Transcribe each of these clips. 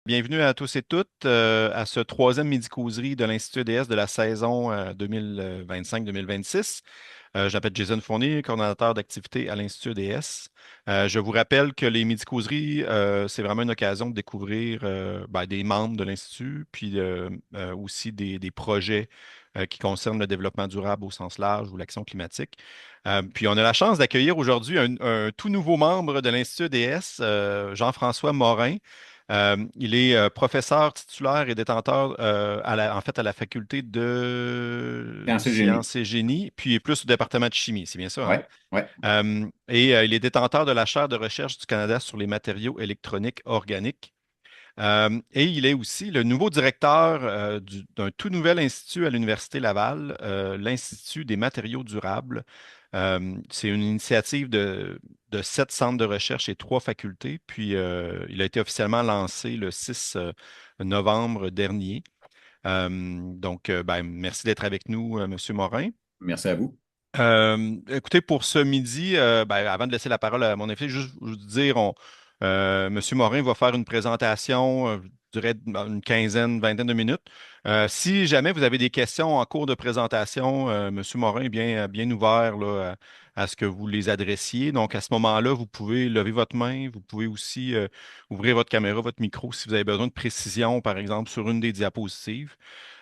Bienvenue à tous et toutes à ce troisième midi-causerie de l'Institut EDS de la saison 2025-2026. Je m'appelle Jason Fournier, coordonnateur d'activité à l'Institut EDS. Je vous rappelle que les midi-causeries, c'est vraiment une occasion de découvrir des membres de l'Institut, puis aussi des projets qui concernent le développement durable au sens large ou l'action climatique. Puis on a la chance d'accueillir aujourd'hui un tout nouveau membre de l'Institut EDS, Jean-François Morin. Il est professeur titulaire et détenteur en fait à la faculté de Sciences et génie. sciences et génie, puis plus au département de chimie, c'est bien ça, hein? Ouais, ouais. Il est détenteur de la chaire de recherche du Canada sur les matériaux électroniques organiques. Et il est aussi le nouveau directeur d'un tout nouvel institut à l'Université Laval, l'Institut des matériaux durables. C'est une initiative de 7 centres de recherche et 3 facultés. Puis, il a été officiellement lancé le 6 novembre dernier. Merci d'être avec nous, Monsieur Morin. Merci à vous. Écoutez, pour ce midi, avant de laisser la parole à mon invité, juste vous dire, M. Morin va faire une présentation, je dirais une quinzaine, vingtaine de minutes. Si jamais vous avez des questions en cours de présentation, M. Morin est bien ouvert là, à ce que vous les adressiez. Donc, à ce moment-là, vous pouvez lever votre main. Vous pouvez aussi ouvrir votre caméra, votre micro si vous avez besoin de précision, par exemple, sur une des diapositives.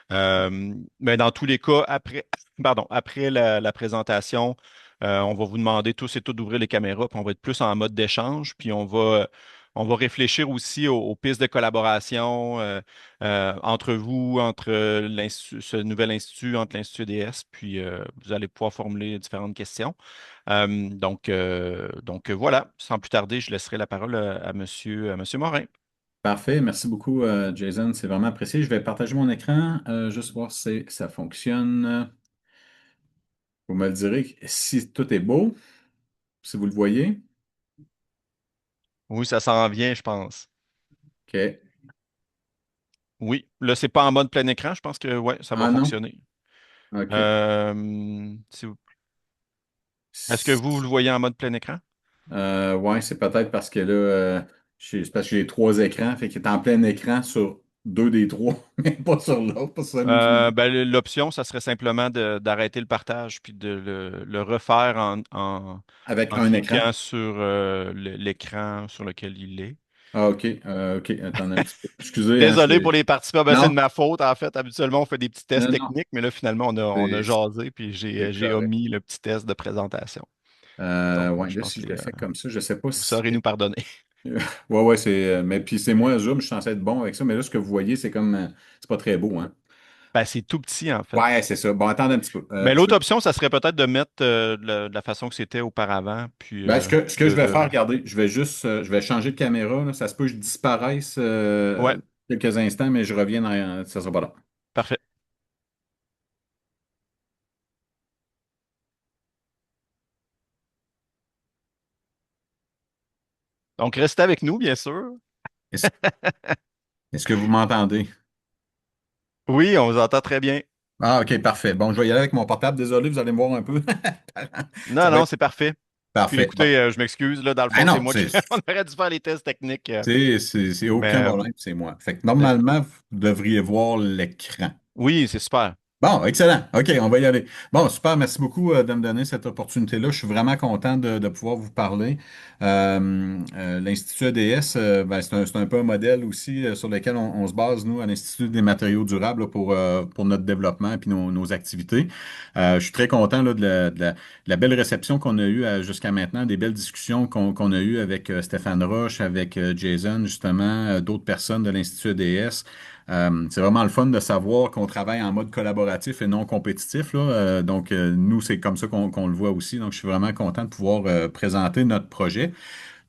Mais dans tous les cas, après la présentation, on va vous demander tous et toutes d'ouvrir les caméras, puis on va être plus en mode d'échange, puis on va réfléchir aussi aux pistes de collaboration entre vous, entre ce nouvel institut, entre l'Institut DS, puis vous allez pouvoir formuler différentes questions. Voilà, sans plus tarder, je laisserai la parole à Monsieur Morin. Parfait. Merci beaucoup, Jason. C'est vraiment apprécié. Je vais partager mon écran, juste voir si ça fonctionne. Vous me le direz si tout est beau, si vous le voyez. Oui, ça s'en vient, je pense. OK. Oui, là, c'est pas en mode plein écran. Je pense que ouais, ça va Ah non? fonctionner. OK. Est-ce que vous le voyez en mode plein écran? Ouais, c'est peut-être parce que là, c'est parce que j'ai trois écrans, fait qu'il est en plein écran sur deux des trois, mais pas sur l'autre. C'est ça là, que je me dis. L'option, ça serait simplement d'arrêter le partage puis de le refaire Avec en un écran. cliquant sur l'écran sur lequel il est. Ah, OK. OK. Attendez un petit peu. Excusez, hein, Désolé pour les participants, ben, c'est de Non, ma faute. En fait, habituellement, on fait des petits tests non, non. techniques, mais là, finalement, on a C'est jasé puis c'est j'ai correct. omis le petit test de présentation. Donc, Ouais, je là, pense si que je le fais comme ça, je sais pas vous si. saurez nous pardonner. Ouais, ouais, mais puis c'est moi, Zoom, je suis censé être bon avec ça, mais là, ce que vous voyez, c'est comme. C'est pas très beau, hein? Ben, c'est tout petit, en fait. Ouais, c'est ça. Bon, attendez un petit peu. Mais l'autre option, ça serait peut-être de mettre de la façon que c'était auparavant, puis Ben, ce que je vais de... faire, regardez, je vais changer de caméra, là. Ça se peut que je disparaisse Ouais, quelques instants, mais je reviens dans. Ça sera pas long. parfait. Donc, restez avec nous, bien sûr. Est-ce, est-ce que vous m'entendez? Oui, on vous entend très bien. Ah, OK, parfait. Bon, je vais y aller avec mon portable. Désolé, vous allez me voir un peu. Ça Non, va non, être c'est parfait. Puis parfait. Bon. écoutez, je m'excuse, là, dans le Ah fond, c'est non, moi qui... On aurait dû faire les tests techniques. c'est aucun Mais problème, c'est moi. Fait que euh, normalement, vous devriez voir l'écran. oui, c'est super. Bon, excellent. OK, on va y aller. Bon, super. Merci beaucoup de me donner cette opportunité-là. Je suis vraiment content de pouvoir vous parler. L'Institut EDS, ben, c'est un peu un modèle aussi sur lequel on se base, nous, à l'Institut des matériaux durables, là, pour notre développement et puis nos activités. Je suis très content là, de la belle réception qu'on a eue jusqu'à maintenant, des belles discussions qu'on a eues avec Stéphane Roche, avec Jason, justement, d'autres personnes de l'Institut EDS. C'est vraiment le fun de savoir qu'on travaille en mode collaboratif et non compétitif, là. Nous, c'est comme ça qu'on le voit aussi. Donc, je suis vraiment content de pouvoir présenter notre projet.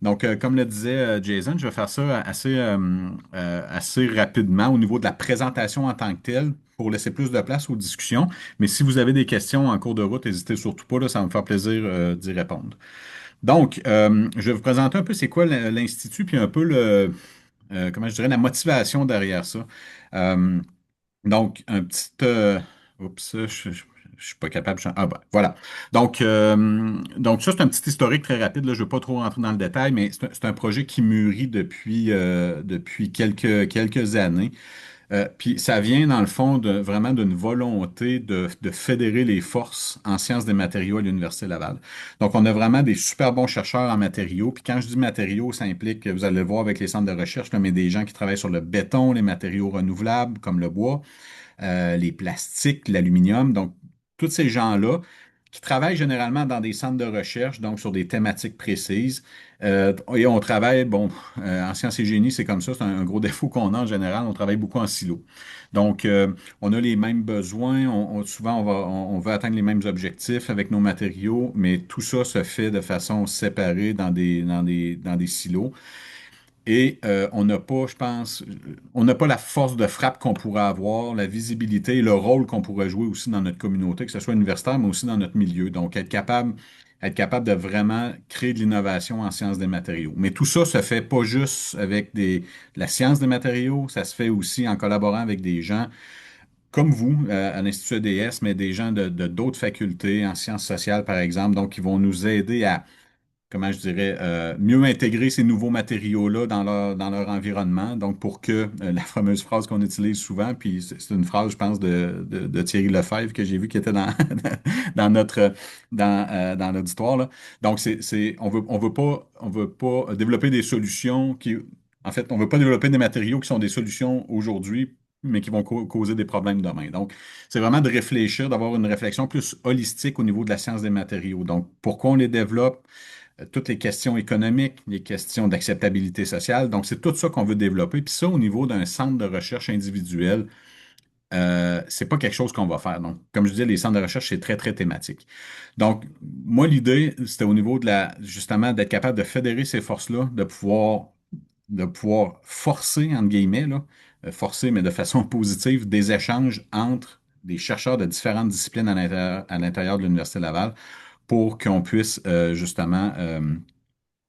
Donc, comme le disait Jason, je vais faire ça assez rapidement au niveau de la présentation en tant que telle pour laisser plus de place aux discussions. Mais si vous avez des questions en cours de route, n'hésitez surtout pas, là, ça va me faire plaisir d'y répondre. Donc, je vais vous présenter un peu c'est quoi l'Institut, puis un peu comment je dirais, la motivation derrière ça. Euh, donc, un petit... oups, je suis pas capable. Ah ben, voilà. Donc ça, c'est un petit historique très rapide. Là, je ne veux pas trop rentrer dans le détail, mais c'est un projet qui mûrit depuis quelques années. Puis ça vient, dans le fond, vraiment d'une volonté de fédérer les forces en sciences des matériaux à l'Université Laval. Donc, on a vraiment des super bons chercheurs en matériaux. Puis quand je dis matériaux, ça implique, vous allez le voir avec les centres de recherche, là, mais des gens qui travaillent sur le béton, les matériaux renouvelables, comme le bois, les plastiques, l'aluminium. Donc, tous ces gens-là qui travaillent généralement dans des centres de recherche, donc sur des thématiques précises. Et on travaille, bon, en sciences et génie, c'est comme ça, c'est un gros défaut qu'on a en général, on travaille beaucoup en silo. Donc, on a les mêmes besoins, souvent on veut atteindre les mêmes objectifs avec nos matériaux, mais tout ça se fait de façon séparée dans des silos. Et on n'a pas, je pense, on n'a pas la force de frappe qu'on pourrait avoir, la visibilité et le rôle qu'on pourrait jouer aussi dans notre communauté, que ce soit universitaire, mais aussi dans notre milieu. Donc, être capable de vraiment créer de l'innovation en sciences des matériaux. Mais tout ça se fait pas juste avec la science des matériaux, ça se fait aussi en collaborant avec des gens comme vous, à l'Institut EDS, mais des gens de d'autres facultés, en sciences sociales, par exemple, donc qui vont nous aider à comment je dirais, mieux intégrer ces nouveaux matériaux-là dans leur environnement. Donc, pour que la fameuse phrase qu'on utilise souvent, puis c'est une phrase, je pense, de Thierry Lefebvre que j'ai vu qui était dans dans l'auditoire, là. Donc, on veut pas développer des solutions en fait, on veut pas développer des matériaux qui sont des solutions aujourd'hui, mais qui vont causer des problèmes demain. Donc, c'est vraiment de réfléchir, d'avoir une réflexion plus holistique au niveau de la science des matériaux. Donc, pourquoi on les développe? Toutes les questions économiques, les questions d'acceptabilité sociale. Donc, c'est tout ça qu'on veut développer. Puis ça, au niveau d'un centre de recherche individuel, c'est pas quelque chose qu'on va faire. Donc, comme je disais, les centres de recherche, c'est très, très thématique. Donc, moi, l'idée, c'était au niveau justement, d'être capable de fédérer ces forces-là, de pouvoir forcer, entre guillemets, là, forcer, mais de façon positive, des échanges entre des chercheurs de différentes disciplines à l'intérieur de l'Université Laval pour qu'on puisse justement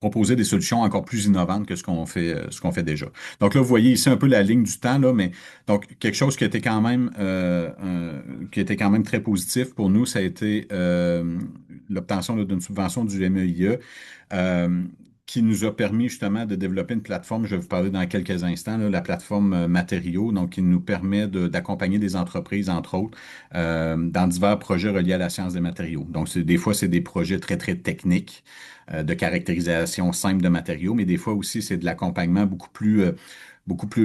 proposer des solutions encore plus innovantes que ce qu'on fait déjà. Donc là, vous voyez ici un peu la ligne du temps, là, mais donc quelque chose qui était quand même très positif pour nous, ça a été l'obtention là, d'une subvention du MEIE qui nous a permis justement de développer une plateforme, je vais vous parler dans quelques instants, là, la plateforme Matériaux, donc qui nous permet d'accompagner des entreprises, entre autres, dans divers projets reliés à la science des matériaux. Donc, des fois, c'est des projets très, très techniques de caractérisation simple de matériaux, mais des fois aussi, c'est de l'accompagnement beaucoup plus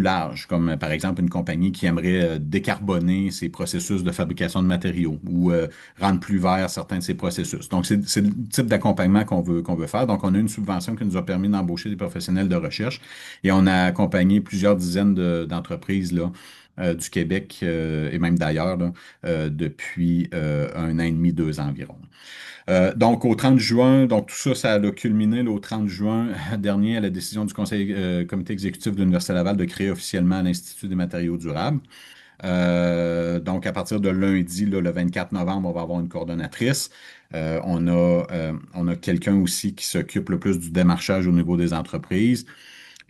large, comme par exemple une compagnie qui aimerait décarboner ses processus de fabrication de matériaux ou rendre plus vert certains de ses processus. Donc, c'est le type d'accompagnement qu'on veut faire. Donc, on a une subvention qui nous a permis d'embaucher des professionnels de recherche et on a accompagné plusieurs dizaines d'entreprises là, du Québec et même d'ailleurs là, depuis 1 an et demi, 2 ans environ. Donc, au 30 juin, donc tout ça, ça a culminé là, au 30 juin dernier à la décision du Conseil comité exécutif de l'Université Laval de créer officiellement l'Institut des matériaux durables. Donc, à partir de lundi, là, le 24 novembre, on va avoir une coordonnatrice. On a quelqu'un aussi qui s'occupe le plus du démarchage au niveau des entreprises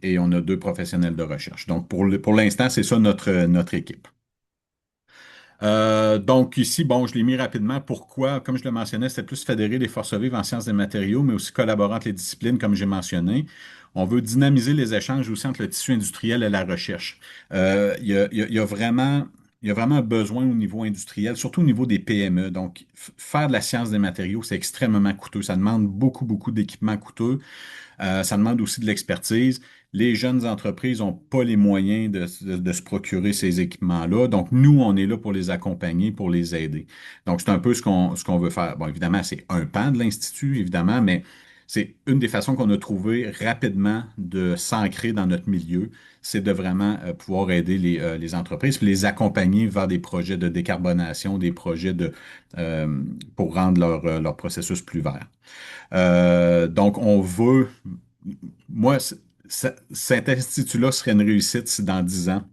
et on a 2 professionnels de recherche. Donc, pour l'instant, c'est ça notre équipe. Donc ici, bon, je l'ai mis rapidement. Pourquoi? Comme je le mentionnais, c'était plus fédérer les forces vives en sciences des matériaux, mais aussi collaborer entre les disciplines, comme j'ai mentionné. On veut dynamiser les échanges aussi entre le tissu industriel et la recherche. Il y a vraiment un besoin au niveau industriel, surtout au niveau des PME. Donc, faire de la science des matériaux, c'est extrêmement coûteux. Ça demande beaucoup, beaucoup d'équipements coûteux. Ça demande aussi de l'expertise. Les jeunes entreprises n'ont pas les moyens de se procurer ces équipements-là. Donc, nous, on est là pour les accompagner, pour les aider. Donc, c'est un peu ce qu'on veut faire. Bon, évidemment, c'est un pan de l'Institut, évidemment, mais c'est une des façons qu'on a trouvé rapidement de s'ancrer dans notre milieu, c'est de vraiment pouvoir aider les entreprises, puis les accompagner vers des projets de décarbonation, des projets pour rendre leur processus plus vert. Donc, moi, cet institut-là serait une réussite si dans 10 ans,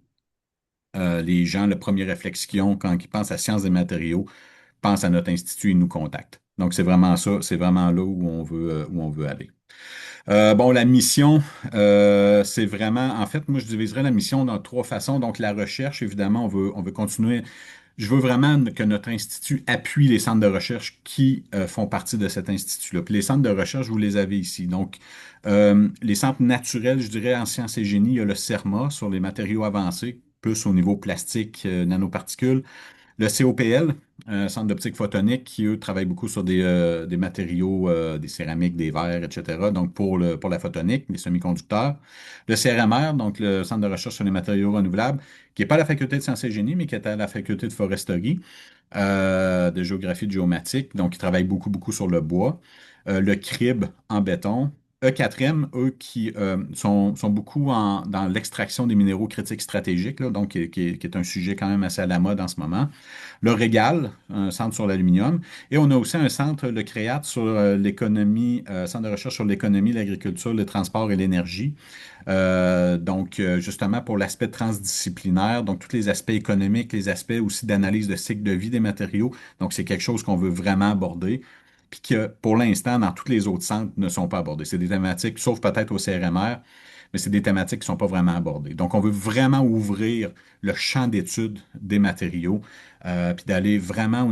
les gens, le premier réflexe qu'ils ont quand ils pensent à sciences des matériaux, pensent à notre institut et nous contactent. Donc, c'est vraiment ça, c'est vraiment là où on veut aller. Bon, la mission, c'est vraiment, en fait, moi, je diviserais la mission dans 3 façons. Donc, la recherche, évidemment, on veut continuer. je veux vraiment que notre institut appuie les centres de recherche qui font partie de cet institut-là. Puis les centres de recherche, vous les avez ici. Donc, les centres naturels, je dirais, en sciences et génie, il y a le CERMA sur les matériaux avancés, plus au niveau plastique, nanoparticules. Le COPL, Centre d'optique photonique, qui, eux, travaillent beaucoup sur des matériaux, des céramiques, des verres, etc. Donc, pour la photonique, les semi-conducteurs. Le CRMR, donc le Centre de recherche sur les matériaux renouvelables, qui n'est pas à la faculté de sciences et génie, mais qui est à la faculté de foresterie, de géographie de géomatique. Donc, ils travaillent beaucoup, beaucoup sur le bois. Le CRIB en béton. E4M, eux, qui sont beaucoup dans l'extraction des minéraux critiques stratégiques, là, donc qui est un sujet quand même assez à la mode en ce moment. Le Régal, un centre sur l'aluminium. Et on a aussi un centre, le CREAT, sur l'économie, centre de recherche sur l'économie, l'agriculture, le transport et l'énergie. Justement, pour l'aspect transdisciplinaire, donc tous les aspects économiques, les aspects aussi d'analyse de cycle de vie des matériaux. Donc, c'est quelque chose qu'on veut vraiment aborder, puis que pour l'instant, dans tous les autres centres, ne sont pas abordés. C'est des thématiques, sauf peut-être au CRMR, mais c'est des thématiques qui ne sont pas vraiment abordées. Donc, on veut vraiment ouvrir le champ d'études des matériaux, puis d'aller vraiment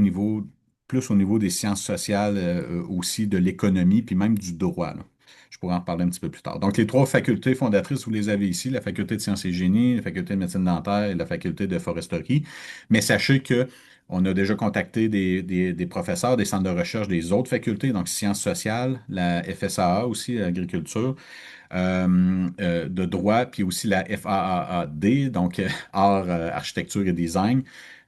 plus au niveau des sciences sociales, aussi de l'économie, puis même du droit, là. Je pourrais en reparler un petit peu plus tard. Donc, les trois facultés fondatrices, vous les avez ici, la faculté de sciences et génie, la faculté de médecine dentaire et la faculté de foresterie. Mais sachez que on a déjà contacté des professeurs des centres de recherche des autres facultés, donc sciences sociales, la FSAA aussi, agriculture, de droit, puis aussi la FAAD, donc art, architecture et design,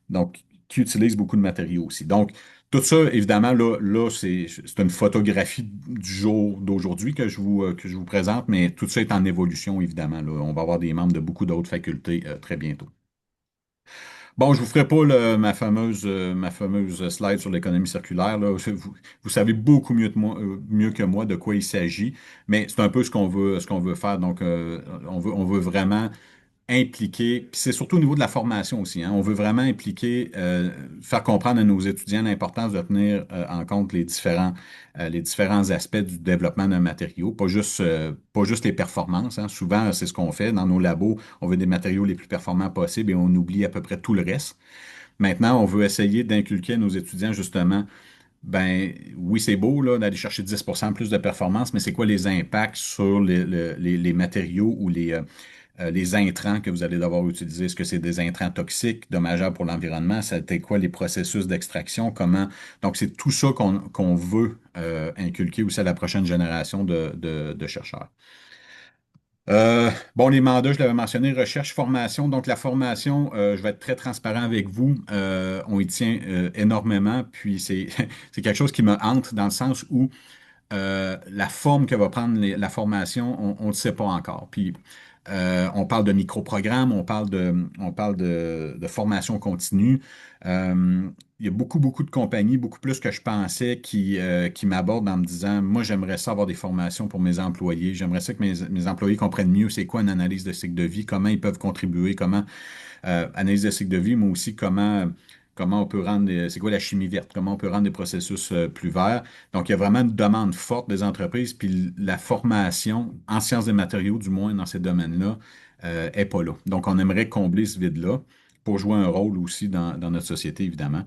donc qui utilise beaucoup de matériaux aussi. Donc, tout ça, évidemment, là c'est une photographie du jour d'aujourd'hui que je vous présente, mais tout ça est en évolution, évidemment, là. On va avoir des membres de beaucoup d'autres facultés très bientôt. Bon, je vous ferai pas ma fameuse slide sur l'économie circulaire, là. Vous savez beaucoup mieux que moi de quoi il s'agit, mais c'est un peu ce qu'on veut faire. Donc, on veut vraiment impliquer, puis c'est surtout au niveau de la formation aussi, hein. On veut vraiment impliquer, faire comprendre à nos étudiants l'importance de tenir en compte les différents aspects du développement d'un matériau, pas juste les performances, hein. Souvent, c'est ce qu'on fait dans nos labos. On veut des matériaux les plus performants possibles et on oublie à peu près tout le reste. Maintenant, on veut essayer d'inculquer à nos étudiants justement, ben oui, c'est beau là, d'aller chercher 10% plus de performance, mais c'est quoi les impacts sur les matériaux ou les intrants que vous allez devoir utiliser? Est-ce que c'est des intrants toxiques, dommageables pour l'environnement? C'était quoi les processus d'extraction? Comment? Donc, c'est tout ça qu'on veut inculquer aussi à la prochaine génération de chercheurs. Bon, les mandats, je l'avais mentionné, recherche, formation. Donc, la formation, je vais être très transparent avec vous. On y tient énormément. Puis, c'est quelque chose qui me hante dans le sens où la forme que va prendre la formation, on ne le sait pas encore. Puis, on parle de micro-programmes, on parle de formation continue. Il y a beaucoup, beaucoup de compagnies, beaucoup plus que je pensais, qui m'abordent en me disant, moi, j'aimerais ça avoir des formations pour mes employés. J'aimerais ça que mes employés comprennent mieux c'est quoi une analyse de cycle de vie, comment ils peuvent contribuer, comment analyse de cycle de vie, mais aussi comment on peut c'est quoi la chimie verte, comment on peut rendre des processus plus verts. Donc, il y a vraiment une demande forte des entreprises, puis la formation en sciences des matériaux, du moins dans ces domaines-là, est pas là. Donc, on aimerait combler ce vide-là pour jouer un rôle aussi dans notre société, évidemment.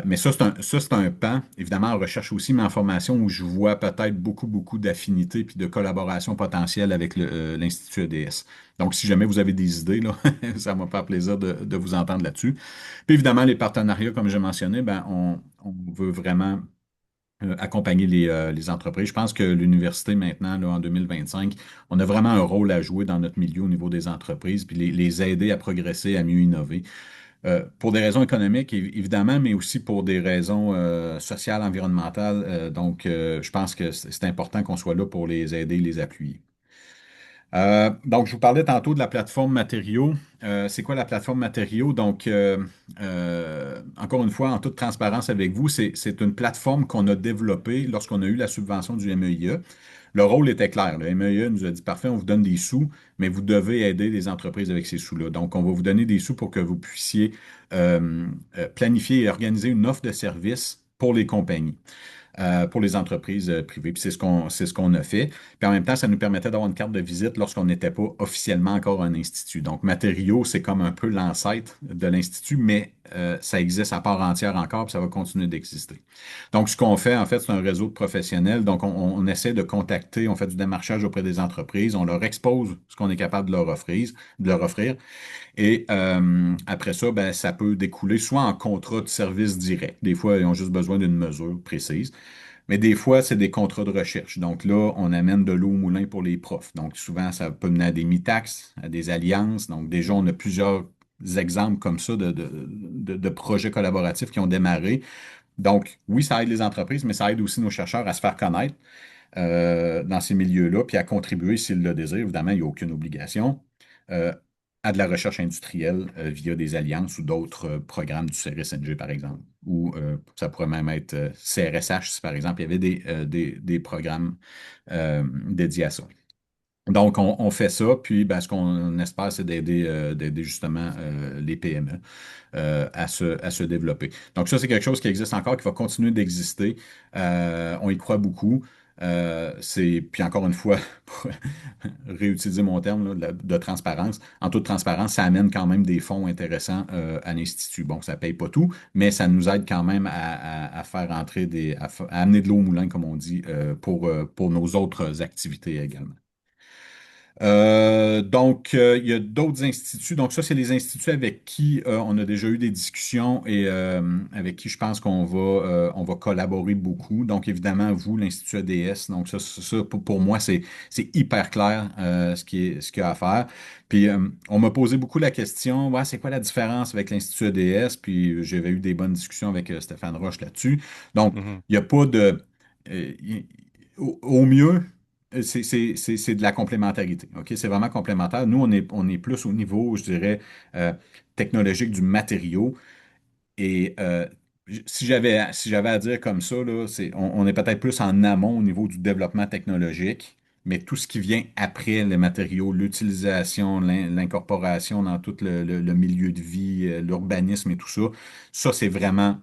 Mais ça, c'est un pan, évidemment, en recherche aussi, mais en formation où je vois peut-être beaucoup, beaucoup d'affinités puis de collaboration potentielle avec l'Institut EDS. Donc, si jamais vous avez des idées, là, ça va me faire plaisir de vous entendre là-dessus. Puis évidemment, les partenariats, comme j'ai mentionné, ben, on veut vraiment accompagner les entreprises. Je pense que l'université, maintenant, là, en 2025, on a vraiment un rôle à jouer dans notre milieu au niveau des entreprises, puis les aider à progresser, à mieux innover. Pour des raisons économiques, évidemment, mais aussi pour des raisons sociales, environnementales. Je pense que c'est important qu'on soit là pour les aider, les appuyer. Donc, je vous parlais tantôt de la plateforme matériaux. C'est quoi la plateforme matériaux? Donc, encore une fois, en toute transparence avec vous, c'est une plateforme qu'on a développée lorsqu'on a eu la subvention du MEIA. Le rôle était clair. Le MEIA nous a dit, parfait, on vous donne des sous, mais vous devez aider les entreprises avec ces sous-là. Donc, on va vous donner des sous pour que vous puissiez planifier et organiser une offre de service pour les compagnies. pour les entreprises privées. Puis c'est ce qu'on a fait. Puis en même temps, ça nous permettait d'avoir une carte de visite lorsqu'on n'était pas officiellement encore un institut. Donc, Matériaux, c'est comme un peu l'ancêtre de l'institut, mais ça existe à part entière encore, puis ça va continuer d'exister. Donc, ce qu'on fait, en fait, c'est un réseau de professionnels. Donc, on essaie de contacter, on fait du démarchage auprès des entreprises, on leur expose ce qu'on est capable de leur offrir. Et après ça, ben, ça peut découler soit en contrat de service direct. Des fois, ils ont juste besoin d'une mesure précise. Mais des fois, c'est des contrats de recherche. Donc là, on amène de l'eau au moulin pour les profs. Donc souvent, ça peut mener à des mitaxes, à des alliances. Donc déjà, on a plusieurs exemples comme ça de projets collaboratifs qui ont démarré. Donc oui, ça aide les entreprises, mais ça aide aussi nos chercheurs à se faire connaître dans ces milieux-là, puis à contribuer s'ils le désirent. Évidemment, il n'y a aucune obligation. euh, à de la recherche industrielle via des alliances ou d'autres programmes du CRSNG, par exemple. Ou ça pourrait même être CRSH, si par exemple, il y avait des programmes dédiés à ça. Donc, on fait ça, puis ben, ce qu'on espère, c'est d'aider justement les PME à se développer. Donc, ça, c'est quelque chose qui existe encore, qui va continuer d'exister. On y croit beaucoup. Puis encore une fois, pour réutiliser mon terme là, de transparence, en toute transparence, ça amène quand même des fonds intéressants à l'Institut. Bon, ça ne paye pas tout, mais ça nous aide quand même à faire entrer à amener de l'eau au moulin, comme on dit, pour nos autres activités également. Il y a d'autres instituts. Donc, ça, c'est les instituts avec qui on a déjà eu des discussions et avec qui je pense on va collaborer beaucoup. Donc, évidemment, vous, l'Institut ADS. Donc, pour moi, c'est hyper clair ce qu'il y a à faire. Puis, on m'a posé beaucoup la question, ouais, c'est quoi la différence avec l'Institut ADS? Puis, j'avais eu des bonnes discussions avec Stéphane Roche là-dessus. Donc, Mhm. il n'y a pas de... au mieux, c'est de la complémentarité. OK? C'est vraiment complémentaire. Nous, on est plus au niveau, je dirais, euh, technologique du matériau. Et si j'avais à dire comme ça, là, on est peut-être plus en amont au niveau du développement technologique, mais tout ce qui vient après les matériaux, l'utilisation, l'incorporation dans tout le milieu de vie, l'urbanisme et tout ça, ça, c'est vraiment,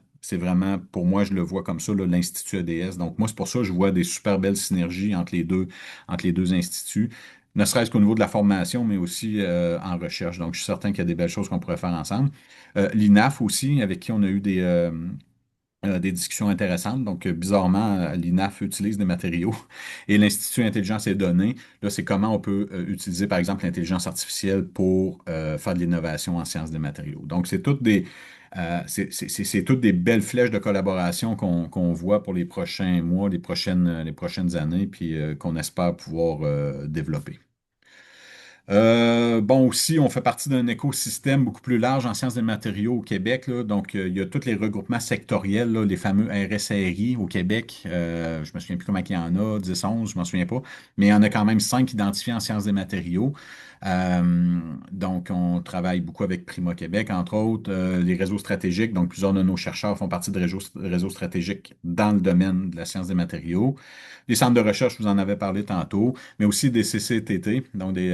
pour moi, je le vois comme ça, là, l'Institut EDS. Donc, moi, c'est pour ça que je vois des super belles synergies entre les deux instituts, ne serait-ce qu'au niveau de la formation, mais aussi en recherche. Donc, je suis certain qu'il y a des belles choses qu'on pourrait faire ensemble. L'INAF aussi, avec qui on a eu des discussions intéressantes. Donc, bizarrement, l'INAF utilise des matériaux et l'Institut Intelligence et Données, là, c'est comment on peut utiliser, par exemple, l'intelligence artificielle pour faire de l'innovation en sciences des matériaux. Donc, c'est toutes des belles flèches de collaboration qu'on voit pour les prochains mois, les prochaines années, puis qu'on espère pouvoir développer. Bon, aussi, on fait partie d'un écosystème beaucoup plus large en sciences des matériaux au Québec, là. Donc, il y a tous les regroupements sectoriels, là, les fameux RSRI au Québec. Je me souviens plus comment il y en a, 10, 11, je m'en souviens pas. Mais il y en a quand même 5 identifiés en sciences des matériaux. Donc, on travaille beaucoup avec Prima Québec, entre autres, les réseaux stratégiques. Donc, plusieurs de nos chercheurs font partie de réseaux stratégiques dans le domaine de la science des matériaux. Les centres de recherche, je vous en avais parlé tantôt, mais aussi des CCTT, donc des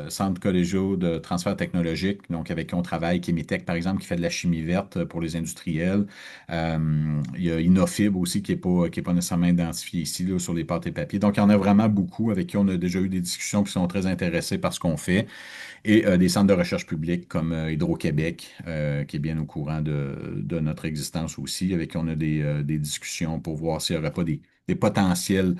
centres collégiaux de transfert technologique, donc avec qui on travaille, Chemitech, par exemple, qui fait de la chimie verte pour les industriels. Il y a Innofib aussi, qui est pas nécessairement identifié ici, là, sur les pâtes et papiers. Donc, il y en a vraiment beaucoup avec qui on a déjà eu des discussions qui sont très intéressés par ce qu'on fait. Et des centres de recherche publics comme Hydro-Québec, qui est bien au courant de notre existence aussi, avec qui on a des discussions pour voir s'il n'y aurait pas des potentiels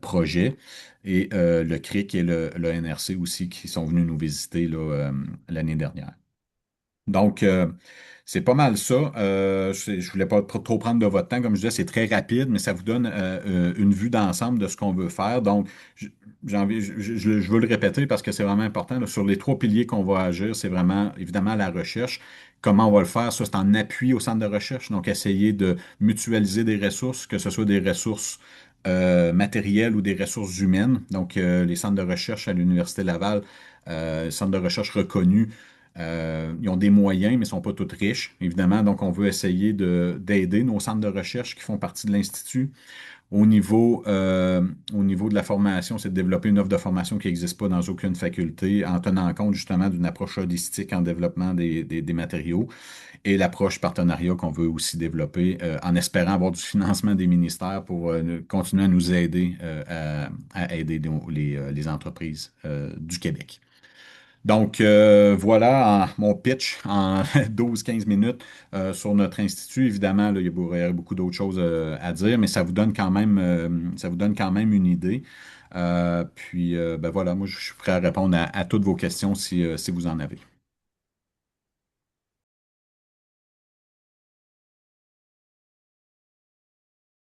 projets. Et le CRIC et le NRC aussi qui sont venus nous visiter là, l'année dernière. Donc, c'est pas mal ça. Je voulais pas trop prendre de votre temps. Comme je disais, c'est très rapide, mais ça vous donne une vue d'ensemble de ce qu'on veut faire. Donc, j- je veux le répéter parce que c'est vraiment important, là. Sur les trois piliers qu'on va agir, c'est vraiment, évidemment, la recherche. Comment on va le faire? Ça, c'est en appui au centre de recherche. Donc, essayer de mutualiser des ressources, que ce soit des ressources matérielles ou des ressources humaines. Donc, les centres de recherche à l'Université Laval, centres de recherche reconnus, ils ont des moyens, mais ils ne sont pas tous riches, évidemment. Donc, on veut essayer d'aider nos centres de recherche qui font partie de l'Institut. Au niveau de la formation, c'est de développer une offre de formation qui n'existe pas dans aucune faculté en tenant compte justement d'une approche holistique en développement des matériaux et l'approche partenariat qu'on veut aussi développer en espérant avoir du financement des ministères pour continuer à nous aider à aider les entreprises du Québec. Donc, voilà mon pitch en 12-15 minutes sur notre institut. Évidemment, là, il y aurait beaucoup d'autres choses à dire, mais ça vous donne quand même une idée. Ben voilà, moi, je suis prêt à répondre à toutes vos questions si vous en avez.